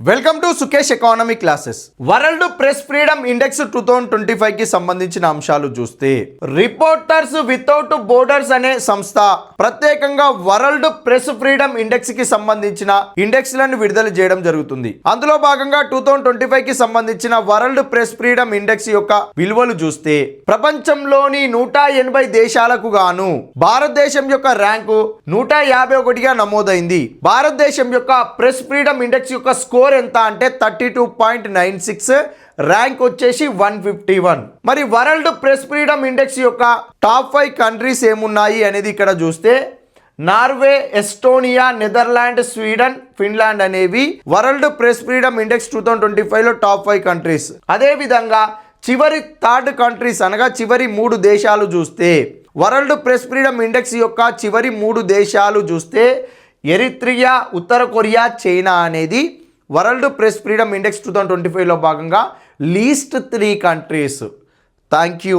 Welcome to Sukesh economy classes. World press freedom index 2025 కి సంబంధించిన అంశాలు చూస్తే, రిపోర్టర్స్ వితౌట్ బోర్డర్స్ అనే సంస్థ ప్రత్యేకంగా వరల్డ్ ప్రెస్ ఫ్రీడమ్ ఇండెక్స్ కి సంబంధించిన ఇండెక్స్ లను విడుదల చేయడం జరుగుతుంది. అందులో భాగంగా 2025 కి సంబంధించిన వరల్డ్ ప్రెస్ ఫ్రీడమ్ ఇండెక్స్ యొక్క విలువలు చూస్తే, ప్రపంచంలోని 180 దేశాలకు గాను భారతదేశం యొక్క ర్యాంకు 151గా నమోదైంది. భారతదేశం యొక్క ప్రెస్ ఫ్రీడమ్ ఇండెక్స్ యొక్క స్కోర్ ఎంత అంటే 32.96, ర్యాంక్ వచ్చేసి 151. మరి వరల్డ్ ప్రెస్ ఫ్రీడమ్ ఇండెక్స్ యొక్క టాప్ 5 కంట్రీస్ ఏమున్నాయి అనేది ఇక్కడ చూస్తే, Norway, Estonia, Netherland, Sweden, Finland అనేవి వరల్డ్ ప్రెస్ ఫ్రీడమ్ ఇండెక్స్ 2025లో టాప్ 5 కంట్రీస్. అదేవిధంగా చివరి థర్డ్ కంట్రీస్ అనగా చివరి 3 దేశాలు చూస్తే, వరల్డ్ ప్రెస్ ఫ్రీడమ్ ఇండెక్స్ యొక్క చివరి 3 దేశాలు చూస్తే ఎరిత్రియా, ఉత్తర కొరియా, చైనా అనేది వరల్డ్ ప్రెస్ ఫ్రీడమ్ ఇండెక్స్ 2025లో భాగంగా లీస్ట్ 3 కంట్రీస్. Thank you.